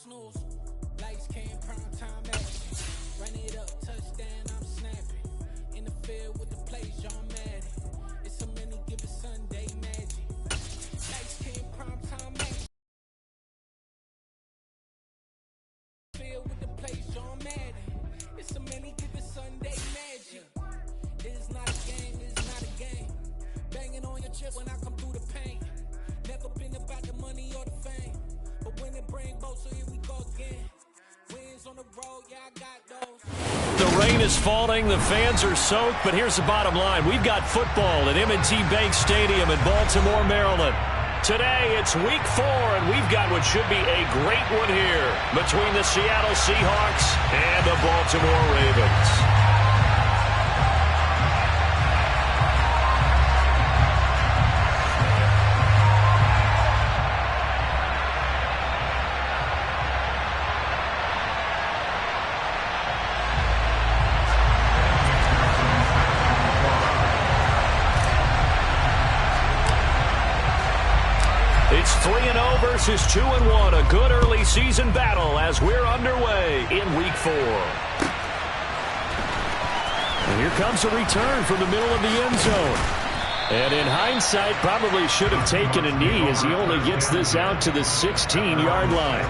snooze. Lights came, prime time action. Run it up, touchdown, I'm snapping. In the field with the plays, y'all mad. It's so many given Sunday magic. Lights came, prime time action. Field with the plays, y'all mad. It's so many given Sunday magic. It's not a game, it's not a game. Banging on your chest when I come through the pain. Never been about the money or the fame. But when it bring both, so here we go again. Wins on the road, yeah, I got those. The rain is falling, the fans are soaked, but here's the bottom line. We've got football at M&T Bank Stadium in Baltimore, Maryland. Today, it's week 4, and we've got what should be a great one here between the Seattle Seahawks and the Baltimore Ravens. It's 3-0 versus 2-1, a good early season battle as we're underway in week 4. And here comes a return from the middle of the end zone. And in hindsight, probably should have taken a knee as he only gets this out to the 16-yard line.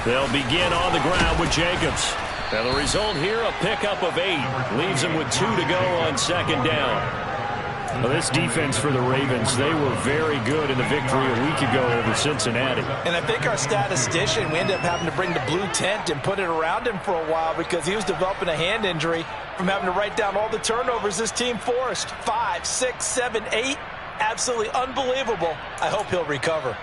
They'll begin on the ground with Jacobs. And the result here, a pickup of 8. Leaves them with 2 to go on second down. Well, this defense for the Ravens, they were very good in the victory a week ago over Cincinnati. And I think our statistician, we ended up having to bring the blue tent and put it around him for a while because he was developing a hand injury from having to write down all the turnovers this team forced. 5, 6, 7, 8. Absolutely unbelievable. I hope he'll recover.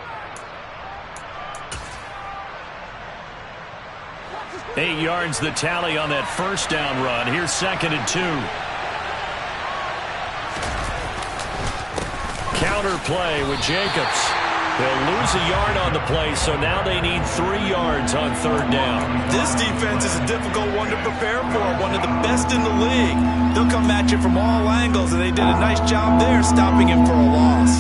8 yards the tally on that first down run. Here's 2nd and 2. Counter play with Jacobs. They'll lose a yard on the play, so now they need 3 yards on 3rd down. This defense is a difficult one to prepare for, one of the best in the league. They'll come at you from all angles, and they did a nice job there stopping him for a loss.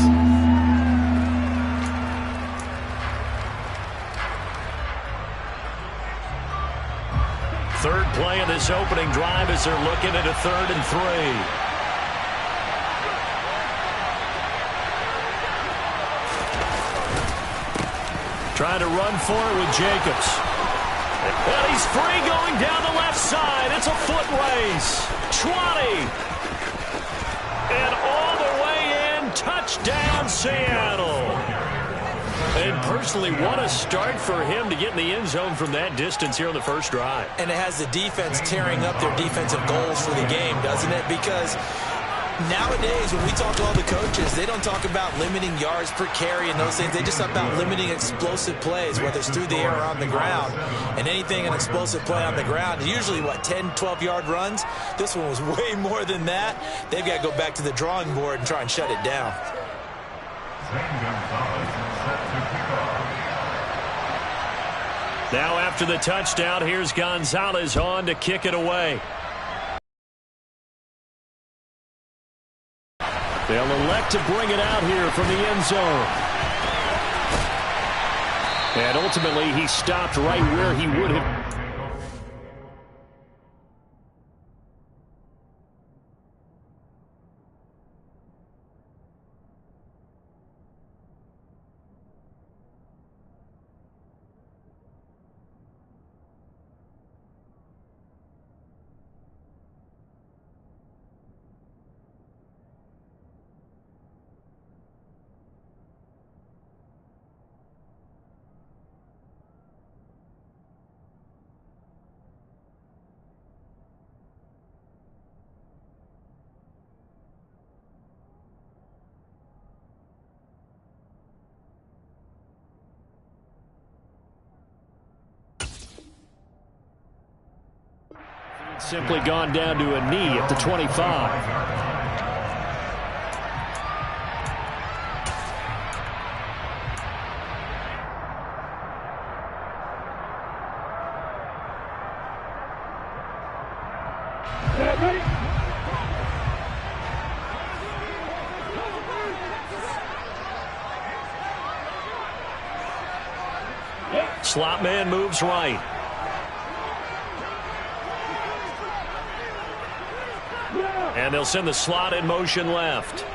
Third play of this opening drive as they're looking at a 3rd and 3. Trying to run for it with Jacobs. And he's free going down the left side. It's a foot race. 20. And all the way in. Touchdown, Seattle. And personally, what a start for him to get in the end zone from that distance here on the first drive. And it has the defense tearing up their defensive goals for the game, doesn't it? Because nowadays, when we talk to all the coaches, they don't talk about limiting yards per carry and those things. They just talk about limiting explosive plays, whether it's through the air or on the ground. And anything an explosive play on the ground, usually, 10, 12-yard runs? This one was way more than that. They've got to go back to the drawing board and try and shut it down. Now after the touchdown, here's Gonzalez on to kick it away. They'll elect to bring it out here from the end zone. And ultimately, he stopped right where he would have. Simply gone down to a knee at the 25. Slot man moves right. And they'll send the slot in motion left.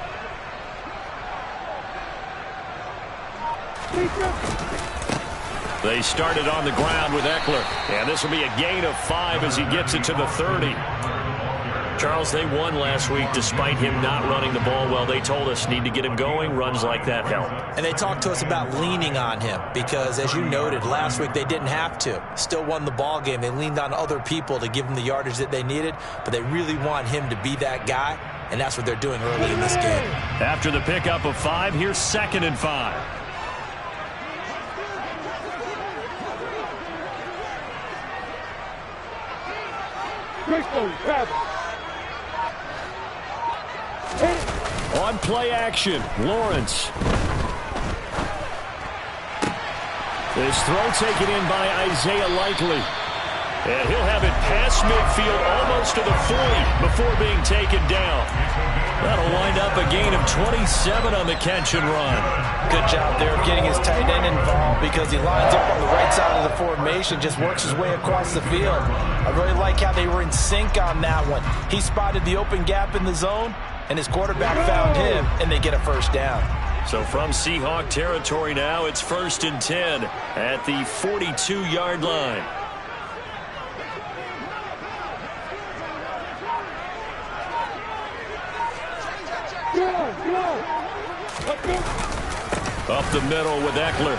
They started on the ground with Eckler. And this will be a gain of 5 as he gets it to the 30. Charles, they won last week despite him not running the ball well. They told us need to get him going. Runs like that help. And they talked to us about leaning on him because, as you noted, last week they didn't have to. Still won the ball game. They leaned on other people to give them the yardage that they needed, but they really want him to be that guy, and that's what they're doing early in this game. After the pickup of 5, here's 2nd and 5. On play action, Lawrence. This throw taken in by Isaiah Likely. And he'll have it past midfield almost to the 40 before being taken down. That'll wind up a gain of 27 on the catch and run. Good job there of getting his tight end involved because he lines up on the right side of the formation, just works his way across the field. I really like how they were in sync on that one. He spotted the open gap in the zone, and his quarterback found him, and they get a first down. So from Seahawk territory now, it's 1st and 10 at the 42-yard line. Up the middle with Eckler.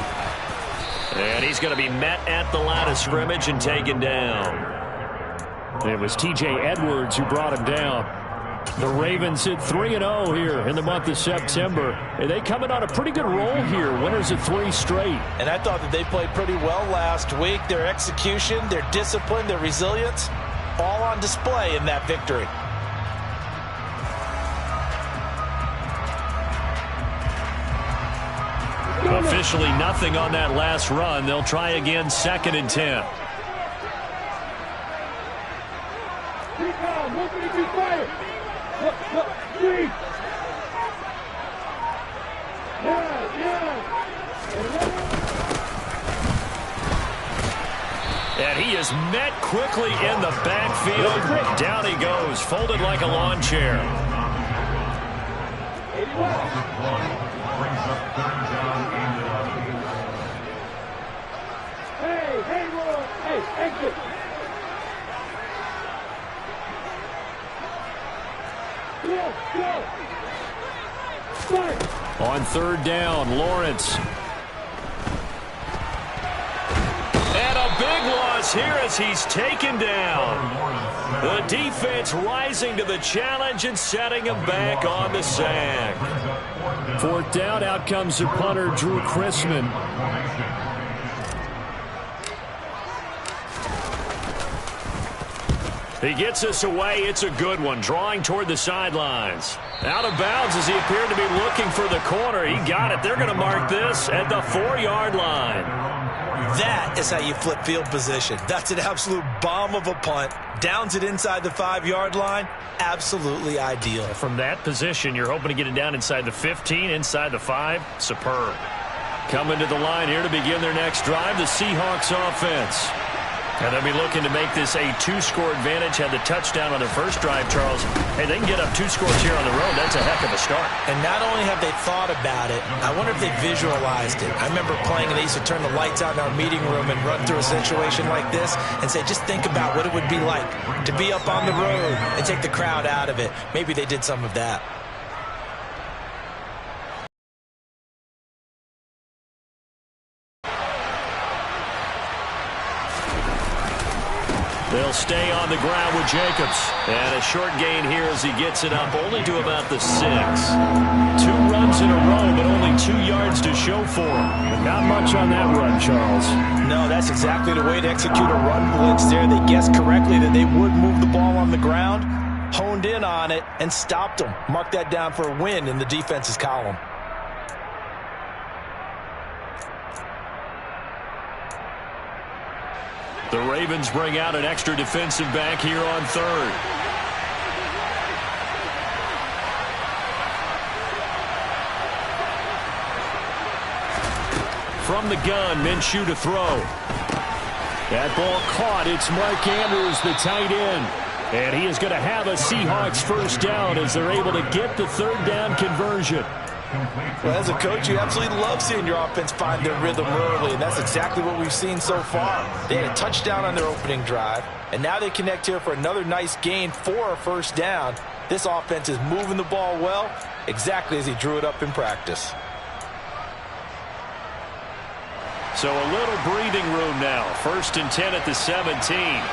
And he's going to be met at the line of scrimmage and taken down. It was T.J. Edwards who brought him down. The Ravens hit 3-0 here in the month of September. They coming on a pretty good roll here. Winners of 3 straight. And I thought that they played pretty well last week. Their execution, their discipline, their resilience, all on display in that victory. Officially nothing on that last run. They'll try again 2nd and 10. And he is met quickly in the backfield. Down he goes, folded like a lawn chair. On 3rd down, Lawrence. And a big loss here as he's taken down. The defense rising to the challenge and setting him back on the sack. 4th down, out comes the punter, Drew Chrisman. He gets us away. It's a good one. Drawing toward the sidelines. Out of bounds as he appeared to be looking for the corner. He got it. They're going to mark this at the 4-yard line. That is how you flip field position. That's an absolute bomb of a punt. Downs it inside the 5-yard line. Absolutely ideal. From that position, you're hoping to get it down inside the 15, inside the 5. Superb. Coming to the line here to begin their next drive, the Seahawks offense. And they'll be looking to make this a 2-score advantage. Had the touchdown on their first drive, Charles. Hey, they can get up 2 scores here on the road. That's a heck of a start. And not only have they thought about it, I wonder if they visualized it. I remember playing, and they used to turn the lights out in our meeting room and run through a situation like this and say, just think about what it would be like to be up on the road and take the crowd out of it. Maybe they did some of that. They'll stay on the ground with Jacobs. And a short gain here as he gets it up only to about the 6. 2 runs in a row, but only 2 yards to show for him. Not much on that run, Charles. No, that's exactly the way to execute a run blitz there. They guessed correctly that they would move the ball on the ground, honed in on it, and stopped them. Mark that down for a win in the defense's column. The Ravens bring out an extra defensive back here on 3rd. From the gun, Minshew to throw. That ball caught. It's Mark Andrews, the tight end. And he is going to have a Seahawks first down as they're able to get the 3rd down conversion. Well, as a coach, you absolutely love seeing your offense find their rhythm early, and that's exactly what we've seen so far. They had a touchdown on their opening drive, and now they connect here for another nice gain for a first down. This offense is moving the ball well, exactly as he drew it up in practice. So a little breathing room now. 1st and 10 at the 17.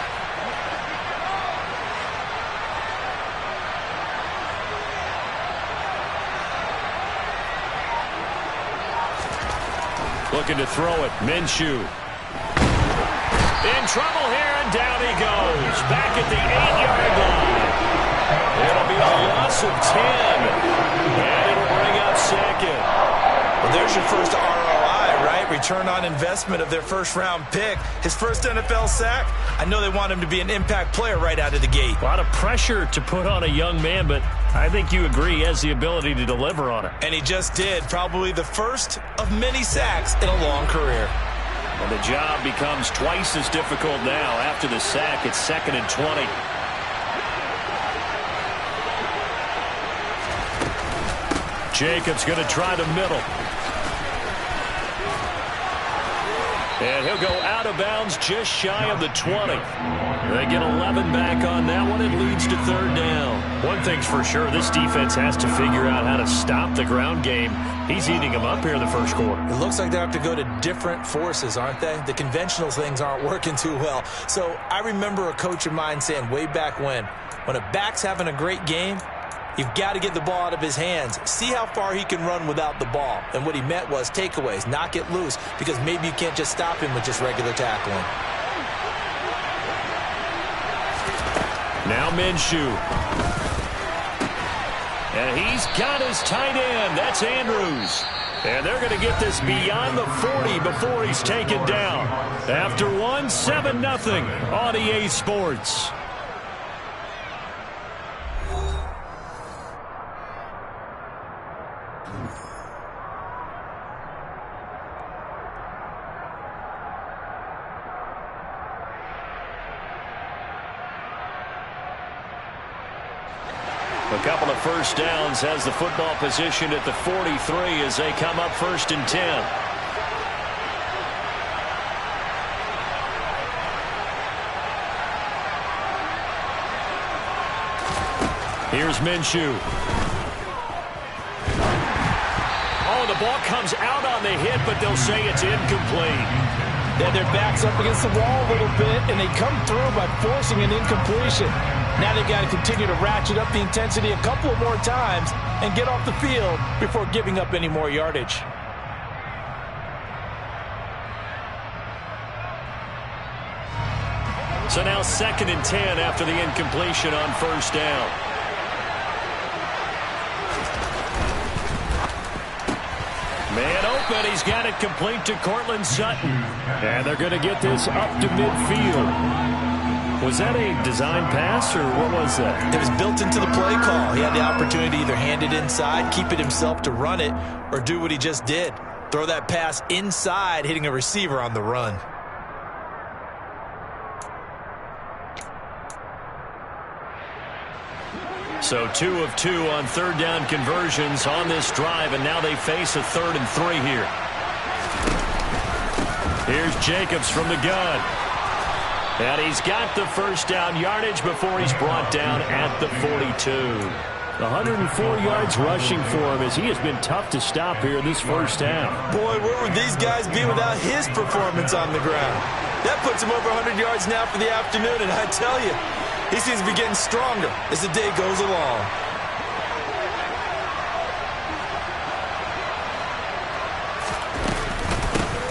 Looking to throw it. Minshew. In trouble here, and down he goes. Back at the 8-yard line. It'll be a loss of 10. And it'll bring up 2nd. Well, there's your first ROI, right? Return on investment of their first-round pick. His first NFL sack. I know they want him to be an impact player right out of the gate. A lot of pressure to put on a young man, but I think you agree he has the ability to deliver on it. And he just did. Probably the first of many sacks in a long career. And the job becomes twice as difficult now. After the sack, it's 2nd and 20. Jacobs going to try the middle. And he'll go out of bounds just shy of the 20. They get 11 back on that one. It leads to 3rd down. One thing's for sure, this defense has to figure out how to stop the ground game. He's eating them up here in the first quarter. It looks like they have to go to different forces, aren't they? The conventional things aren't working too well. So I remember a coach of mine saying way back when a back's having a great game, you've got to get the ball out of his hands. See how far he can run without the ball. And what he meant was takeaways, knock it loose, because maybe you can't just stop him with just regular tackling. Now Minshew. And he's got his tight end. That's Andrews. And they're going to get this beyond the 40 before he's taken down. After 7-0 on EA Sports. A couple of first downs has the football positioned at the 43 as they come up 1st and 10. Here's Minshew. Oh, the ball comes out on the hit, but they'll say it's incomplete. Yeah, their back's up against the wall a little bit, and they come through by forcing an incompletion. Now they've got to continue to ratchet up the intensity a couple of more times and get off the field before giving up any more yardage. So now 2nd and 10 after the incompletion on 1st down. Man open, he's got it complete to Cortland Sutton. And they're going to get this up to midfield. Was that a design pass, or what was that? It was built into the play call. He had the opportunity to either hand it inside, keep it himself to run it, or do what he just did. Throw that pass inside, hitting a receiver on the run. So 2 of 2 on 3rd down conversions on this drive, and now they face a 3rd and 3 here. Here's Jacobs from the gun. And he's got the first down yardage before he's brought down at the 42. 104 yards rushing for him as he has been tough to stop here in this first half. Boy, where would these guys be without his performance on the ground? That puts him over 100 yards now for the afternoon, and I tell you, he seems to be getting stronger as the day goes along.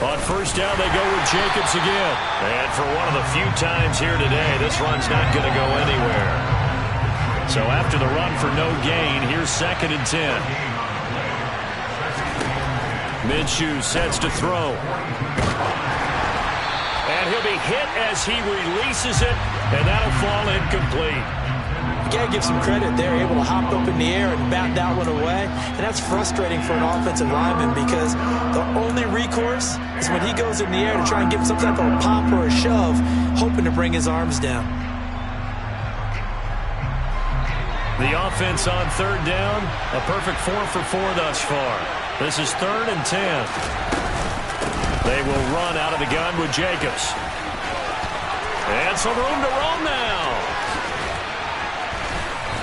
On first down, they go with Jacobs again. And for one of the few times here today, this run's not going to go anywhere. So after the run for no gain, here's 2nd and 10. Minshew sets to throw. And he'll be hit as he releases it, and that'll fall incomplete. You got to give some credit. They're able to hop up in the air and bat that one away. And that's frustrating for an offensive lineman because the only recourse is when he goes in the air to try and give some type of a pop or a shove, hoping to bring his arms down. The offense on 3rd down, a perfect 4 for 4 thus far. This is 3rd and 10. They will run out of the gun with Jacobs. And some room to roam now.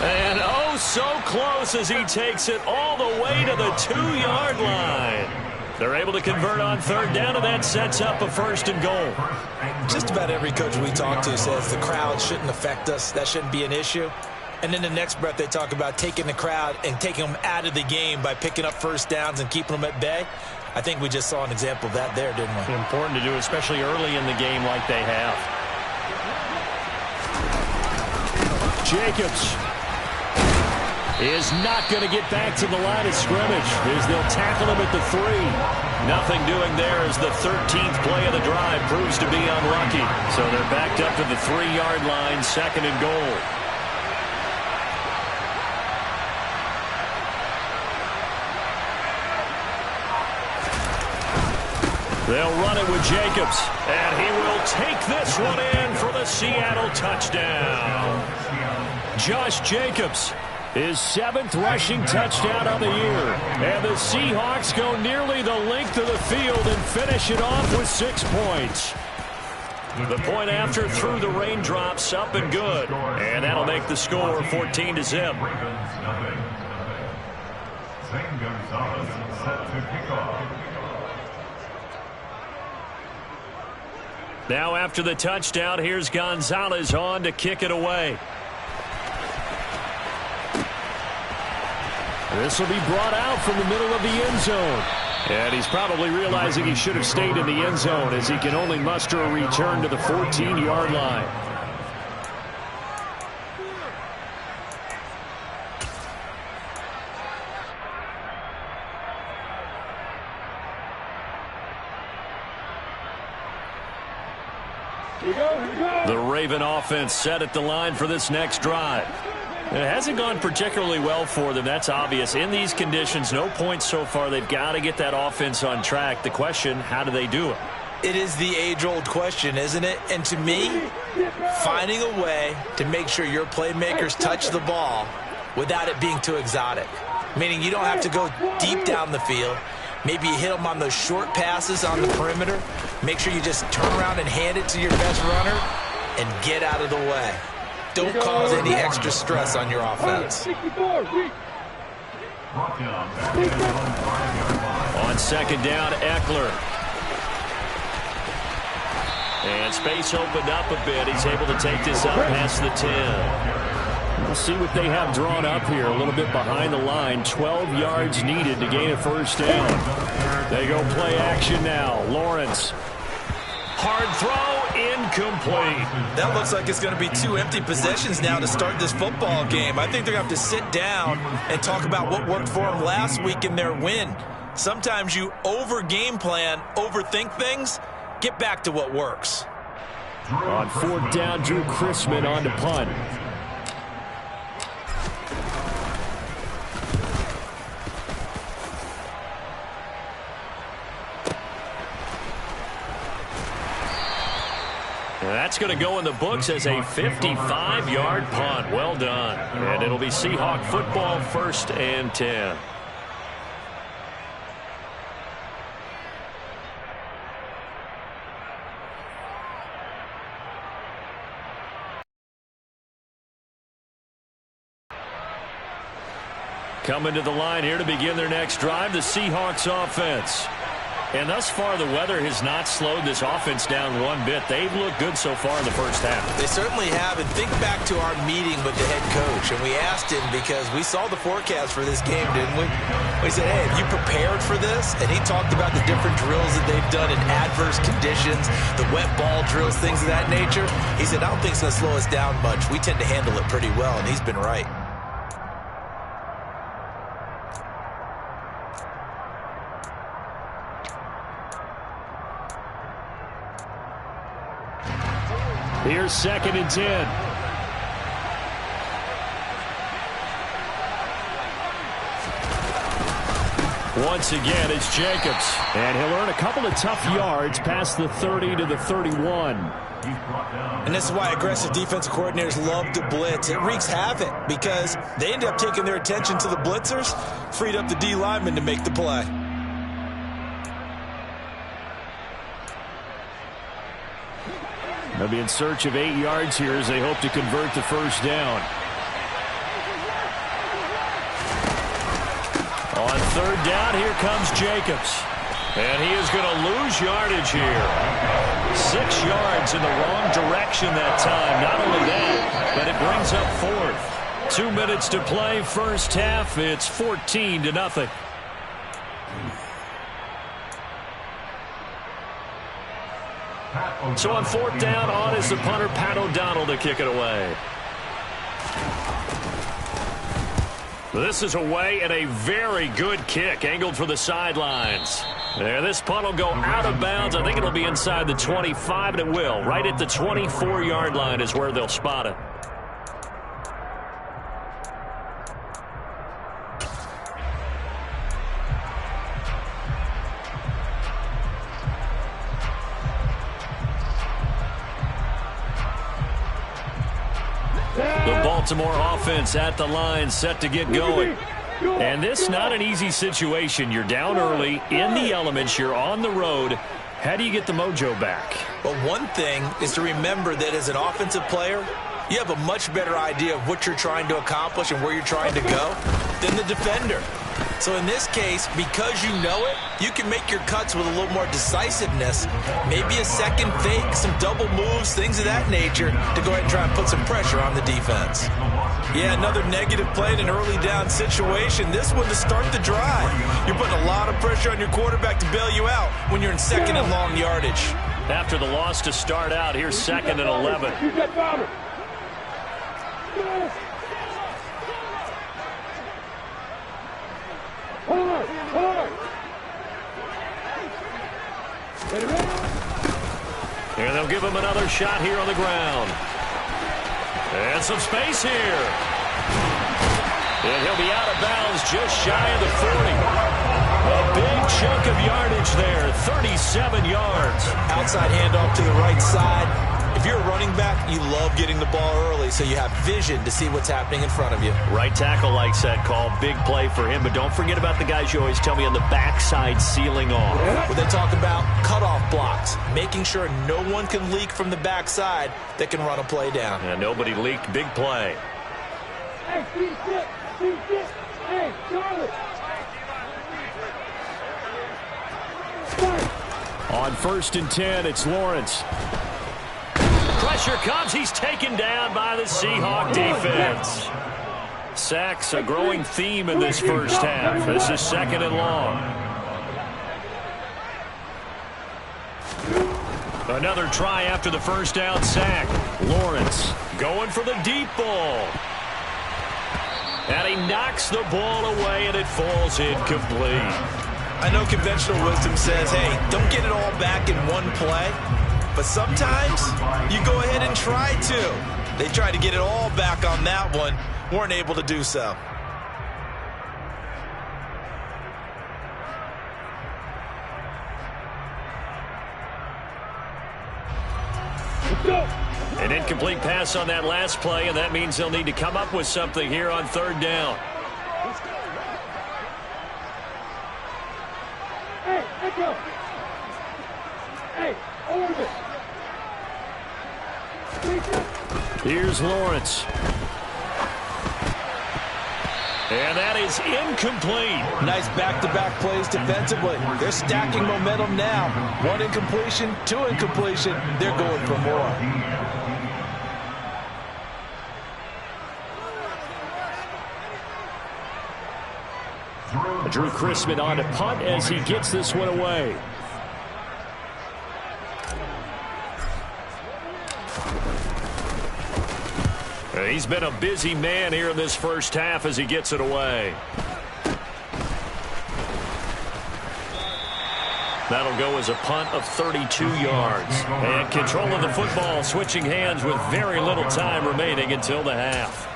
And oh, so close as he takes it all the way to the 2-yard line. They're able to convert on 3rd down, and that sets up a 1st and goal. Just about every coach we talk to says the crowd shouldn't affect us. That shouldn't be an issue. And in the next breath, they talk about taking the crowd and taking them out of the game by picking up 1st downs and keeping them at bay. I think we just saw an example of that there, didn't we? Important to do, especially early in the game like they have. Jacobs is not going to get back to the line of scrimmage as they'll tackle him at the 3. Nothing doing there as the 13th play of the drive proves to be unlucky. So they're backed up to the 3-yard line, 2nd and goal. They'll run it with Jacobs, and he will take this one in for the Seattle touchdown. Josh Jacobs, his 7th rushing touchdown of the year. And the Seahawks go nearly the length of the field and finish it off with 6 points. The point after through the raindrops, up and good. And that'll make the score 14-0. Now after the touchdown, here's Gonzalez on to kick it away. This will be brought out from the middle of the end zone. And he's probably realizing he should have stayed in the end zone as he can only muster a return to the 14-yard line. The Raven offense set at the line for this next drive. It hasn't gone particularly well for them. That's obvious. In these conditions, no points so far. They've got to get that offense on track. The question, how do they do it? It is the age-old question, isn't it? And to me, finding a way to make sure your playmakers touch the ball without it being too exotic. Meaning you don't have to go deep down the field. Maybe you hit them on those short passes on the perimeter. Make sure you just turn around and hand it to your best runner and get out of the way. Don't cause any extra stress on your offense. On 2nd down, Eckler. And space opened up a bit. He's able to take this up past the 10. We'll see what they have drawn up here. A little bit behind the line. 12 yards needed to gain a 1st down. They go play action now. Lawrence. Hard throw, incomplete. That looks like it's going to be 2 empty possessions now to start this football game. I think they're going to have to sit down and talk about what worked for them last week in their win. Sometimes you over-game plan, overthink things. Get back to what works. On 4th down, Drew Chrisman on to punt. That's going to go in the books as a 55-yard punt. Well done. And it'll be Seahawk football, 1st and 10. Coming to the line here to begin their next drive, the Seahawks offense. And thus far, the weather has not slowed this offense down one bit. They've looked good so far in the first half. They certainly have. And think back to our meeting with the head coach. And we asked him because we saw the forecast for this game, didn't we? We said, hey, have you prepared for this? And he talked about the different drills that they've done in adverse conditions, the wet ball drills, things of that nature. He said, I don't think it's going to slow us down much. We tend to handle it pretty well, and he's been right. Here's 2nd and 10. Once again, it's Jacobs. And he'll earn a couple of tough yards past the 30 to the 31. And this is why aggressive defensive coordinators love to blitz. It wreaks havoc because they end up taking their attention to the blitzers, freed up the D lineman to make the play. They'll be in search of 8 yards here as they hope to convert the first down. On 3rd down, here comes Jacobs. And he is going to lose yardage here. 6 yards in the wrong direction that time. Not only that, but it brings up 4th. 2 minutes to play, first half. It's 14-0. So on 4th down, on is the punter, Pat O'Donnell, to kick it away. This is away and a very good kick, angled for the sidelines. And this punt will go out of bounds. I think it'll be inside the 25, and it will. Right at the 24-yard line is where they'll spot it. The Baltimore offense at the line, set to get going. And this not an easy situation. You're down early, in the elements, you're on the road. How do you get the mojo back? Well, one thing is to remember that as an offensive player, you have a much better idea of what you're trying to accomplish and where you're trying to go than the defender. So in this case, because you know it, you can make your cuts with a little more decisiveness, maybe a second fake, some double moves, things of that nature, to go ahead and try and put some pressure on the defense. Yeah, another negative play in an early down situation. This one to start the drive. You're putting a lot of pressure on your quarterback to bail you out when you're in 2nd and long yardage. After the loss to start out, here's 2nd and 11. And they'll give him another shot here on the ground. And some space here. And he'll be out of bounds just shy of the 40. A big chunk of yardage there, 37 yards. Outside handoff to the right side. If you're a running back, you love getting the ball early so you have vision to see what's happening in front of you. Right tackle likes that call. Big play for him. But don't forget about the guys you always tell me on the backside sealing off. When they talk about cutoff blocks, making sure no one can leak from the backside that can run a play down. And nobody leaked. Big play. Hey, hey, Charlie. On 1st and 10, it's Lawrence. Pressure comes. He's taken down by the Seahawk defense. Sacks, a growing theme in this first half. This is 2nd and long. Another try after the first down sack. Lawrence going for the deep ball. And he knocks the ball away, and it falls incomplete. I know conventional wisdom says, hey, don't get it all back in one play. But sometimes you go ahead and try to. They tried to get it all back on that one. Weren't able to do so. An incomplete pass on that last play, and that means they'll need to come up with something here on 3rd down. Hey, let's go. Hey, over it. Here's Lawrence. And that is incomplete. Nice back-to-back plays defensively. They're stacking momentum now. 1 incompletion, 2 incompletion. They're going for more. Drew Chrisman on to punt as he gets this one away. He's been a busy man here in this first half as he gets it away. That'll go as a punt of 32 yards. And control of the football switching hands with very little time remaining until the half.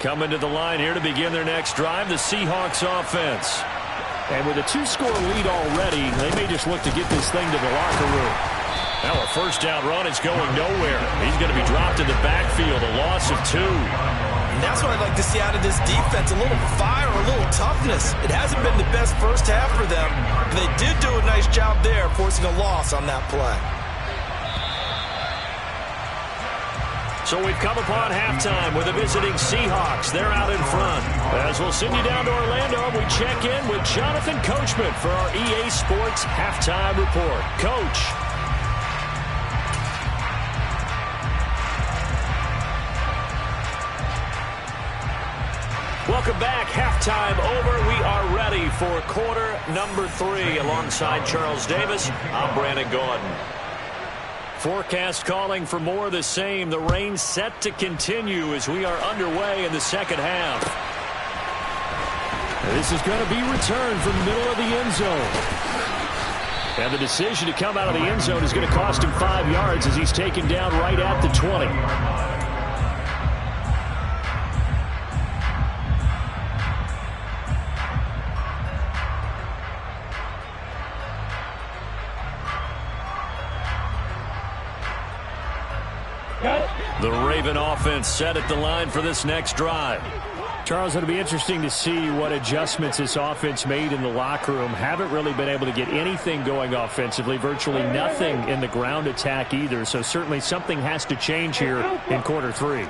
Coming to the line here to begin their next drive, the Seahawks offense. And with a 2-score lead already, they may just look to get this thing to the locker room. Now a first down run is going nowhere. He's going to be dropped in the backfield, a loss of 2. And that's what I'd like to see out of this defense, a little fire, a little toughness. It hasn't been the best first half for them, but they did do a nice job there, forcing a loss on that play. So we've come upon halftime with the visiting Seahawks. They're out in front. As we'll send you down to Orlando, we check in with Jonathan Coachman for our EA Sports Halftime Report. Coach. Welcome back. Halftime over. We are ready for quarter number 3. Alongside Charles Davis, I'm Brandon Gordon. Forecast calling for more of the same. The rain set to continue as we are underway in the second half. This is going to be returned from the middle of the end zone. And the decision to come out of the end zone is going to cost him 5 yards as he's taken down right at the 20. The Raven offense set at the line for this next drive. Charles, it'll be interesting to see what adjustments this offense made in the locker room. Haven't really been able to get anything going offensively, virtually nothing in the ground attack either. So certainly something has to change here in quarter 3.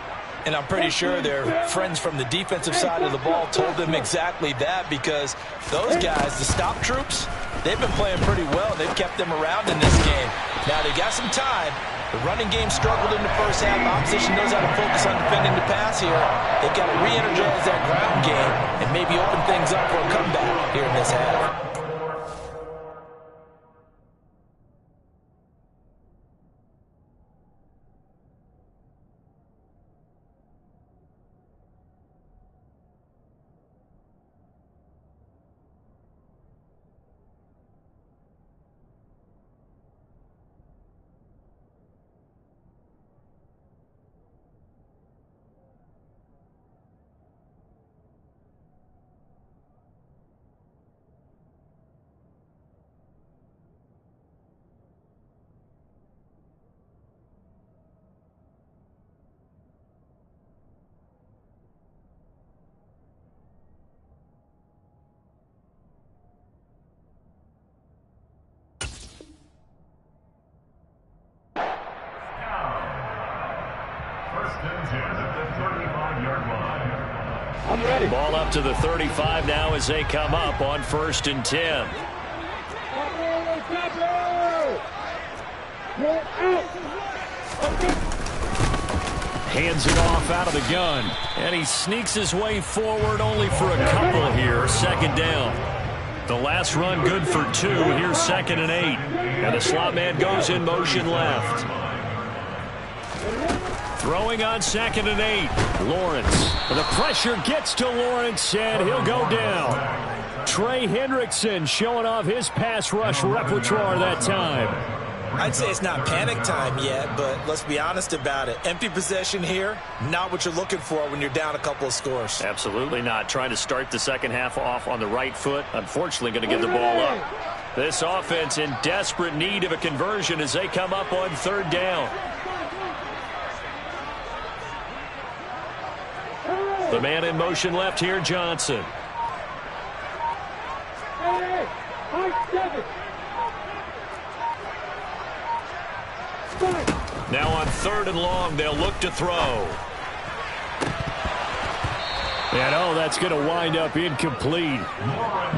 And I'm pretty sure their friends from the defensive side of the ball told them exactly that, because those guys, the stop troops, they've been playing pretty well. They've kept them around in this game. Now they got some time. The running game struggled in the first half. Opposition knows how to focus on defending the pass here. They've got to re-energize that ground game and maybe open things up for a comeback here in this half. I'm ready. Ball up to the 35 now as they come up on 1st and 10. Hands it off out of the gun. And he sneaks his way forward only for a couple here. 2nd down. The last run good for 2. Here's 2nd and 8. And the slot man goes in motion left. Throwing on 2nd and 8. Lawrence. The pressure gets to Lawrence, and he'll go down. Trey Hendrickson showing off his pass rush repertoire that time. I'd say it's not panic time yet, but let's be honest about it. Empty possession here, not what you're looking for when you're down a couple of scores. Absolutely not. Trying to start the second half off on the right foot. Unfortunately, going to give the ball up. This offense in desperate need of a conversion as they come up on 3rd down. The man in motion left here, Johnson. Now on 3rd and long, they'll look to throw. And that's going to wind up incomplete.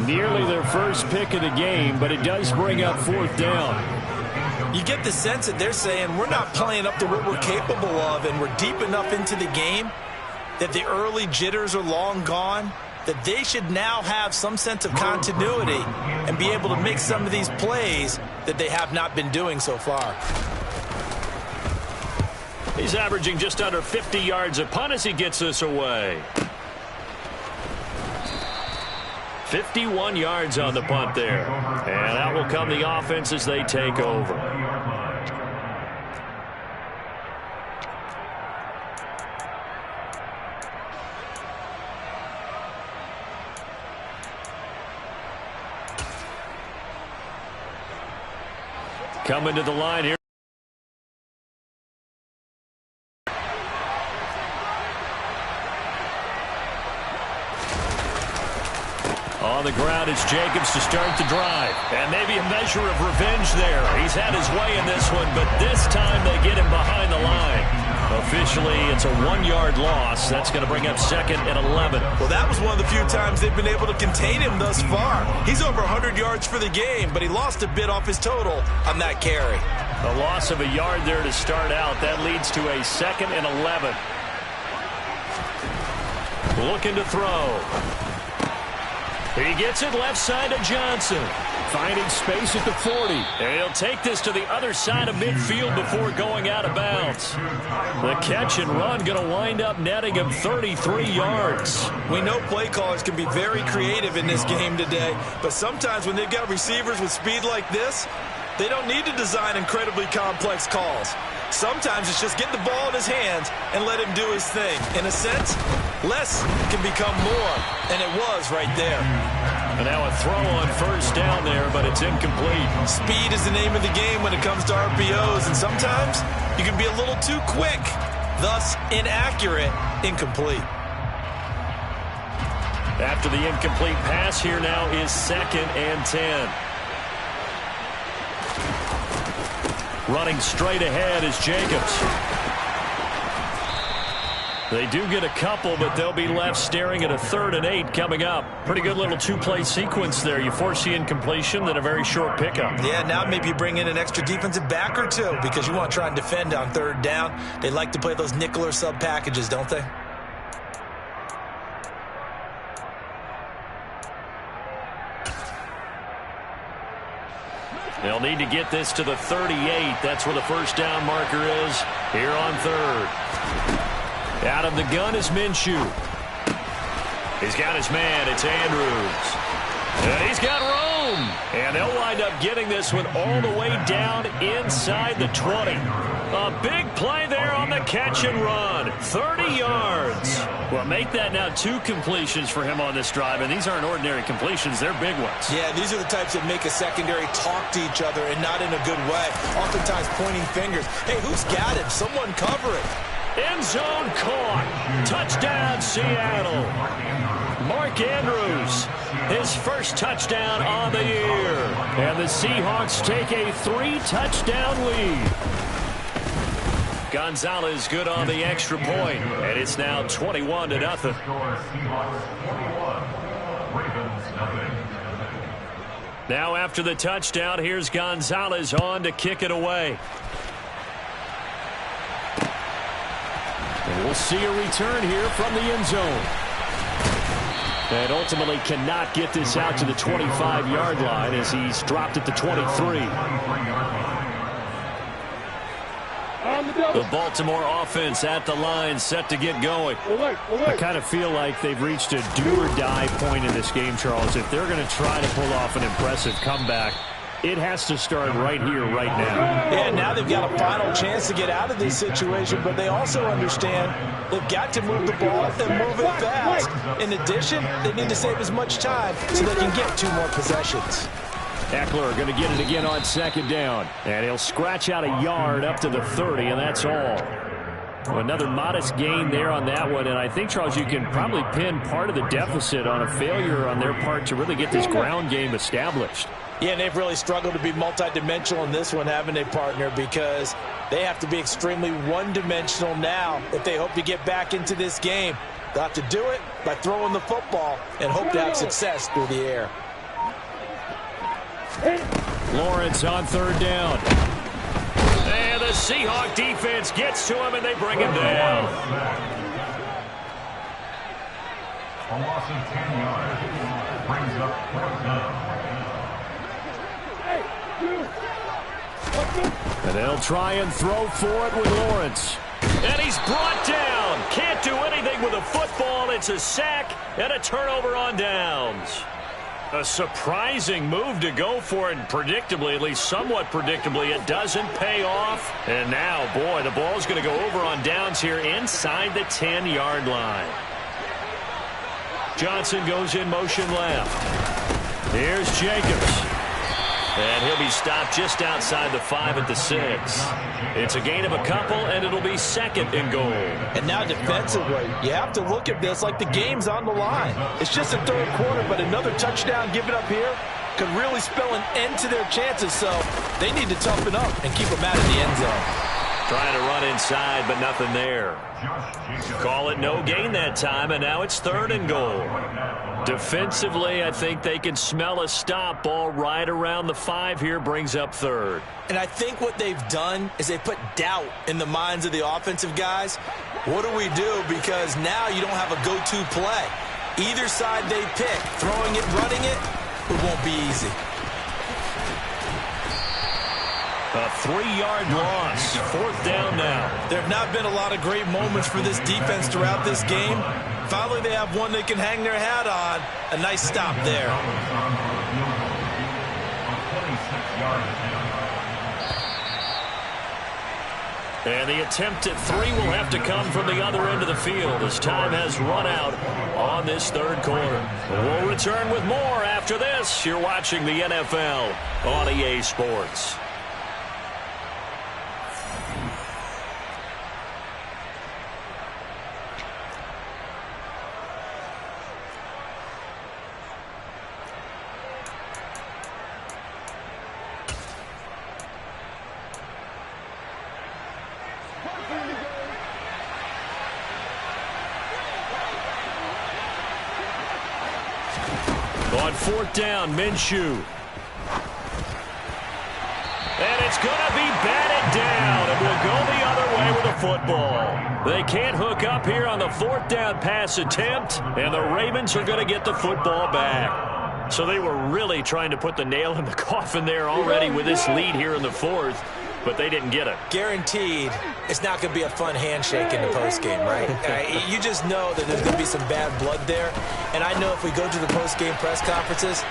Nearly their first pick of the game, but it does bring up 4th down. You get the sense that they're saying we're not playing up to what we're capable of, and we're deep enough into the game that the early jitters are long gone, that they should now have some sense of continuity and be able to make some of these plays that they have not been doing so far. He's averaging just under 50 yards a punt as he gets this away. 51 yards on the punt there. And out will come the offense as they take over. Coming to the line here. On the ground, it's Jacobs to start the drive. And maybe a measure of revenge there. He's had his way in this one, but this time they get him behind the line. Officially, it's a 1-yard loss. That's going to bring up 2nd and 11. Well, that was one of the few times they've been able to contain him thus far. He's over 100 yards for the game, but he lost a bit off his total on that carry. A loss of a yard there to start out. That leads to a 2nd and 11. Looking to throw. He gets it left side to Johnson. Finding space at the 40. And he'll take this to the other side of midfield before going out of bounds. The catch and run going to wind up netting him 33 yards. We know play callers can be very creative in this game today, but sometimes when they've got receivers with speed like this, they don't need to design incredibly complex calls. Sometimes it's just get the ball in his hands and let him do his thing. In a sense, less can become more, and it was right there. And now a throw on 1st down there, but it's incomplete. Speed is the name of the game when it comes to RPOs, and sometimes you can be a little too quick, thus inaccurate, incomplete. After the incomplete pass, here now is 2nd and 10. Running straight ahead is Jacobs. They do get a couple, but they'll be left staring at a 3rd and 8 coming up. Pretty good little 2-play sequence there. You force the incompletion, then a very short pickup. Yeah, now maybe you bring in an extra defensive back or two because you want to try and defend on 3rd down. They like to play those nickel or sub packages, don't they? They'll need to get this to the 38. That's where the 1st down marker is here on 3rd. Out of the gun is Minshew. He's got his man. It's Andrews. And he's got room. And they'll wind up getting this one all the way down inside the 20. A big play there on the catch and run. 30 yards. Well, make that now 2 completions for him on this drive, and these aren't ordinary completions. They're big ones. Yeah, these are the types that make a secondary talk to each other and not in a good way. Oftentimes pointing fingers. Hey, who's got him? Someone cover it. End zone caught. Touchdown, Seattle. Mark Andrews, his first touchdown on the year. And the Seahawks take a 3-touchdown lead. Gonzalez good on the extra point, and it's now 21-0. Now after the touchdown, here's Gonzalez on to kick it away. And we'll see a return here from the end zone. And ultimately cannot get this out to the 25-yard line as he's dropped at the 23. The Baltimore offense at the line, set to get going. I kind of feel like they've reached a do-or-die point in this game, Charles. If they're going to try to pull off an impressive comeback, it has to start right here, right now. Yeah, now they've got a final chance to get out of this situation, but they also understand they've got to move the ball and move it fast. In addition, they need to save as much time so they can get 2 more possessions. Eckler going to get it again on 2nd down. And he'll scratch out a yard up to the 30, and that's all. Well, another modest gain there on that one. And I think, Charles, you can probably pin part of the deficit on a failure on their part to really get this ground game established. Yeah, and they've really struggled to be multidimensional in this one, haven't they, partner? Because they have to be extremely one-dimensional now if they hope to get back into this game. They'll have to do it by throwing the football and hope to have success through the air. Lawrence on third down. And the Seahawk defense gets to him, and they bring him down. A loss of 10 yards brings up fourth down. And they'll try and throw for it with Lawrence. And he's brought down. Can't do anything with a football. It's a sack and a turnover on downs. A surprising move to go for it, and predictably, at least somewhat predictably, it doesn't pay off. And now, boy, the ball's going to go over on downs here inside the 10-yard line. Johnson goes in motion left. Here's Jacobs. And he'll be stopped just outside the 5 at the 6. It's a gain of a couple, and it'll be second and goal. And now defensively, you have to look at this like the game's on the line. It's just a third quarter, but another touchdown given up here could really spell an end to their chances. So they need to toughen up and keep them out of the end zone. Trying to run inside, but nothing there. Call it no gain that time, and now it's third and goal. Defensively, I think they can smell a stop. Ball right around the 5 here brings up third. And I think what they've done is they put doubt in the minds of the offensive guys. What do we do? Because now you don't have a go-to play. Either side they pick, throwing it, running it, it won't be easy. A 3-yard loss. Fourth down now. There have not been a lot of great moments for this defense throughout this game. Finally, they have one they can hang their hat on. A nice stop there. And the attempt at 3 will have to come from the other end of the field as time has run out on this third quarter. We'll return with more after this. You're watching the NFL on EA Sports. On fourth down, Minshew. And it's going to be batted down, and will go the other way with a football. They can't hook up here on the fourth down pass attempt, and the Ravens are going to get the football back. So they were really trying to put the nail in the coffin there already with this lead here in the fourth, but they didn't get it. Guaranteed, it's not going to be a fun handshake in the postgame, right? You just know that there's going to be some bad blood there. And I know if we go to the postgame press conferences,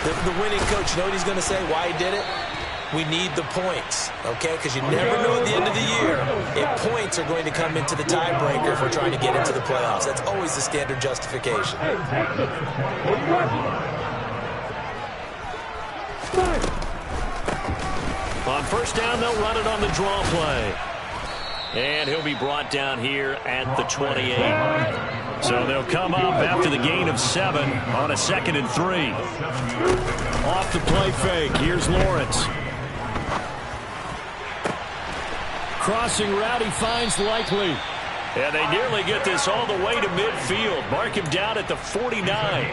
the winning coach, you know what he's going to say, why he did it? We need the points, okay? Because you never know at the end of the year if points are going to come into the tiebreaker if we're trying to get into the playoffs. That's always the standard justification. On first down, they'll run it on the draw play. And he'll be brought down here at the 28. So they'll come up after the gain of 7 on a 2nd and 3. Off the play fake. Here's Lawrence. Crossing route, he finds Likely. And they nearly get this all the way to midfield. Mark him down at the 49.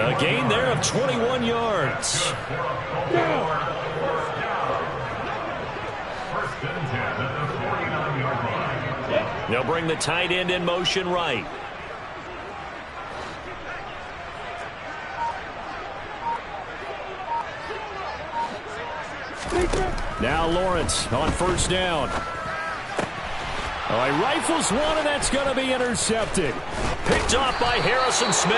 A gain there of 21 yards. They'll bring the tight end in motion right. Now Lawrence on first down. Oh, he rifles one, and that's going to be intercepted. Picked off by Harrison Smith.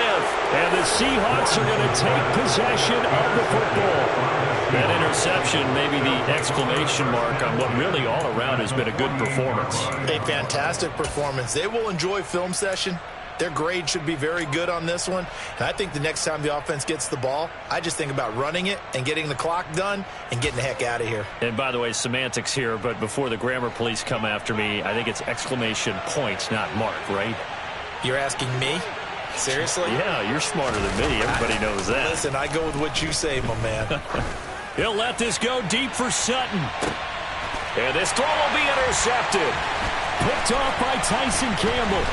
And the Seahawks are going to take possession of the football. That interception may be the exclamation mark on what really all around has been a good performance. A fantastic performance. They will enjoy film session. Their grade should be very good on this one. And I think the next time the offense gets the ball, I just think about running it and getting the clock done and getting the heck out of here. And by the way, semantics here, but before the grammar police come after me, I think it's exclamation points, not mark, right? You're asking me? Seriously? Yeah, you're smarter than me. Everybody knows that. Listen, I go with what you say, my man. He'll let this go deep for Sutton. And this throw will be intercepted. Picked off by Tyson Campbell.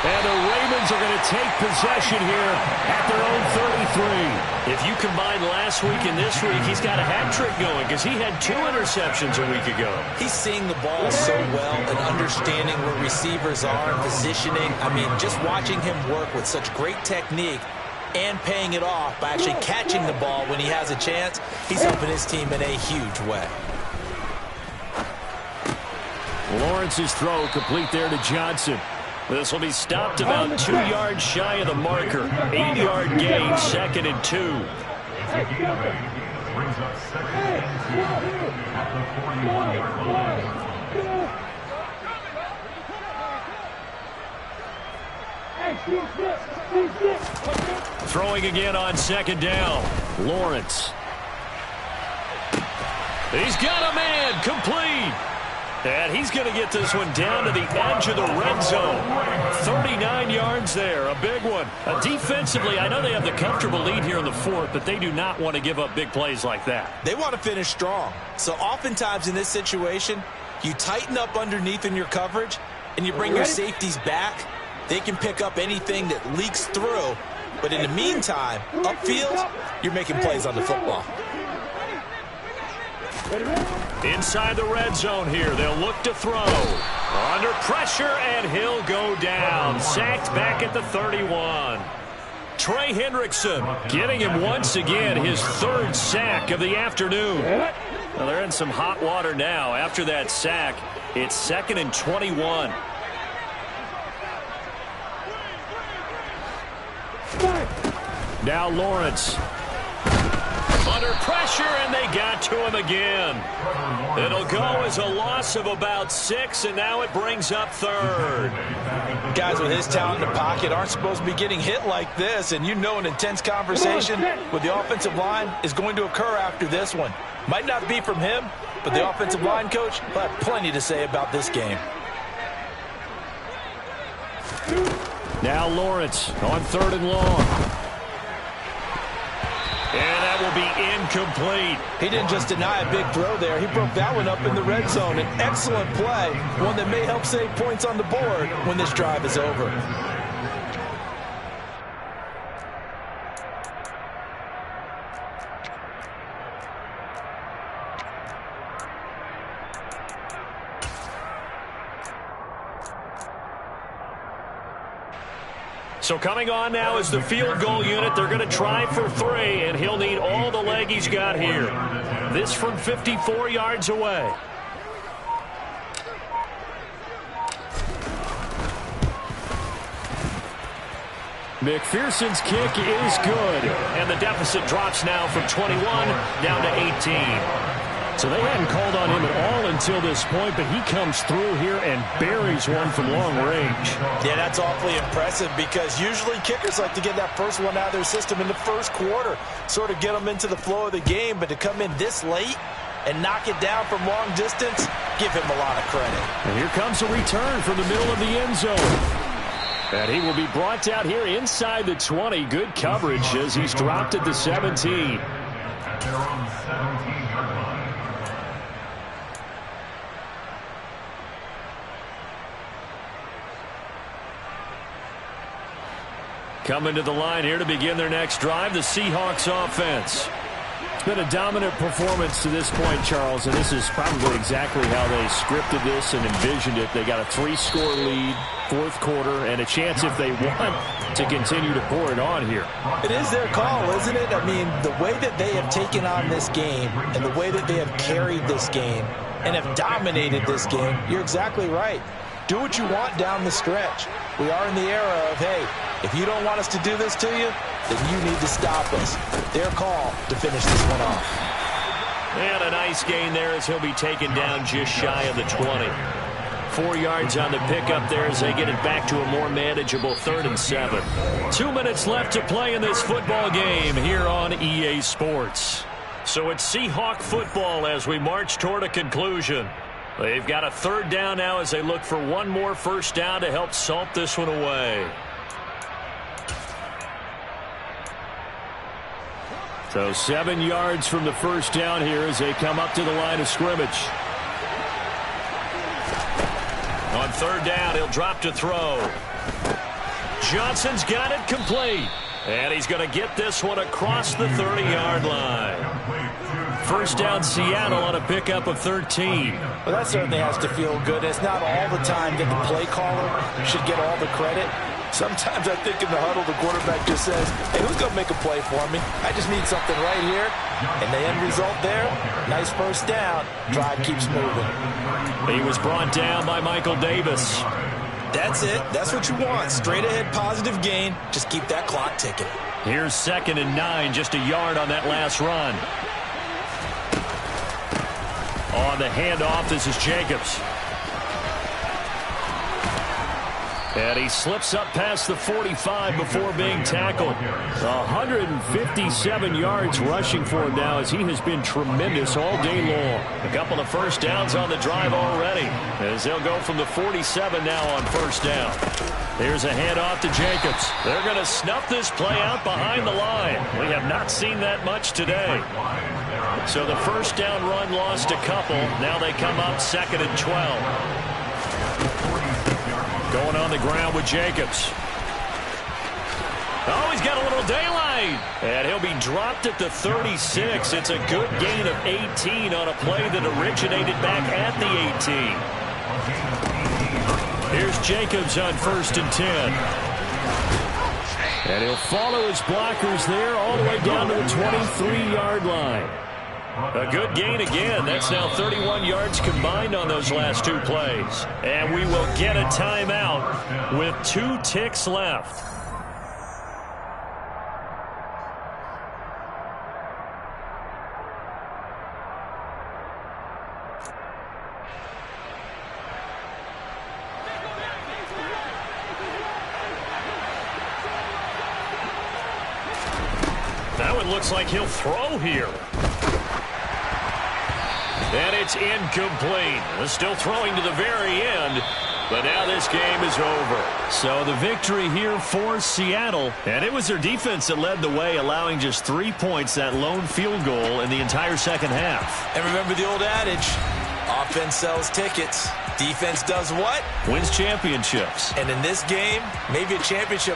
And the Ravens are going to take possession here at their own 33. If you combine last week and this week, he's got a hat trick going because he had 2 interceptions a week ago. He's seeing the ball so well and understanding where receivers are and positioning. I mean, just watching him work with such great technique and paying it off by actually catching the ball when he has a chance, he's helping his team in a huge way. Lawrence's throw complete there to Johnson. This will be stopped about 2 yards shy of the marker. 8-yard gain, 2nd and 2. Brings up 2nd and 2 at the 41-yard line. Throwing again on 2nd down. Lawrence. He's got a man, complete. And he's going to get this one down to the edge of the red zone. 39 yards there, a big one. Defensively, I know they have the comfortable lead here in the 4th, but they do not want to give up big plays like that. They want to finish strong. So oftentimes in this situation, you tighten up underneath in your coverage, and you bring your safeties back. They can pick up anything that leaks through. But in the meantime, upfield, you're making plays on the football. Inside the red zone here, they'll look to throw. Under pressure, and he'll go down. Sacked back at the 31. Trey Hendrickson getting him once again, his 3rd sack of the afternoon. Well, they're in some hot water now. After that sack, it's 2nd and 21. Now Lawrence. Under pressure, and they got to him again. It'll go as a loss of about 6, and now it brings up 3rd. Guys with his talent in the pocket aren't supposed to be getting hit like this, and you know an intense conversation with the offensive line is going to occur after this one. Might not be from him, but the offensive line coach will have plenty to say about this game. Now Lawrence on 3rd and long. And that will be incomplete. He didn't just deny a big throw there. He broke that one up in the red zone. An excellent play, one that may help save points on the board when this drive is over. So coming on now is the field goal unit. They're going to try for 3, and he'll need all the leg he's got here. This from 54 yards away. McPherson's kick is good, and the deficit drops now from 21 down to 18. So they hadn't called on him at all until this point, but he comes through here and buries one from long range. Yeah, that's awfully impressive because usually kickers like to get that first one out of their system in the first quarter, sort of get them into the flow of the game, but to come in this late and knock it down from long distance, give him a lot of credit. And here comes a return from the middle of the end zone. And he will be brought down here inside the 20. Good coverage as he's dropped at the 17. At their own 17-yard line. Coming to the line here to begin their next drive, the Seahawks offense. It's been a dominant performance to this point, Charles, and this is probably exactly how they scripted this and envisioned it. They got a 3-score lead, 4th quarter, and a chance if they want to continue to pour it on here. It is their call, isn't it? I mean, the way that they have taken on this game and the way that they have carried this game and have dominated this game, you're exactly right. Do what you want down the stretch. We are in the era of, hey, if you don't want us to do this to you, then you need to stop us. Their call to finish this one off. And a nice gain there as he'll be taken down just shy of the 20. 4 yards on the pickup there as they get it back to a more manageable 3rd and 7. 2 minutes left to play in this football game here on EA Sports. So it's Seahawk football as we march toward a conclusion. They've got a third down now as they look for one more first down to help salt this one away. So 7 yards from the first down here as they come up to the line of scrimmage. On third down, he'll drop to throw. Johnson's got it complete. And he's going to get this one across the 30-yard line. First down, Seattle on a pickup of 13. Well, that certainly has to feel good. It's not all the time that the play caller should get all the credit. Sometimes I think in the huddle, the quarterback just says, hey, who's going to make a play for me? I just need something right here. And the end result there, nice first down. Drive keeps moving. He was brought down by Michael Davis. That's it. That's what you want. Straight ahead, positive gain. Just keep that clock ticking. Here's 2nd and 9, just a yard on that last run. On the handoff, this is Jacobs. And he slips up past the 45 before being tackled. 157 yards rushing for him now as he has been tremendous all day long. A couple of first downs on the drive already as they'll go from the 47 now on first down. Here's a handoff to Jacobs. They're going to snuff this play out behind the line. We have not seen that much today. So the first down run lost a couple. Now they come up 2nd and 12. Going on the ground with Jacobs. Oh, he's got a little daylight. And he'll be dropped at the 36. It's a good gain of 18 on a play that originated back at the 18. Here's Jacobs on 1st and 10. And he'll follow his blockers there all the way down to the 23-yard line. A good gain again. That's now 31 yards combined on those last 2 plays. And we will get a timeout with 2 ticks left. That one looks like he'll throw here. And it's incomplete. Still throwing to the very end. But now this game is over. So the victory here for Seattle. And it was their defense that led the way, allowing just 3 points, that lone field goal in the entire second half. And remember the old adage, offense sells tickets. Defense does what? Wins championships. And in this game, maybe a championship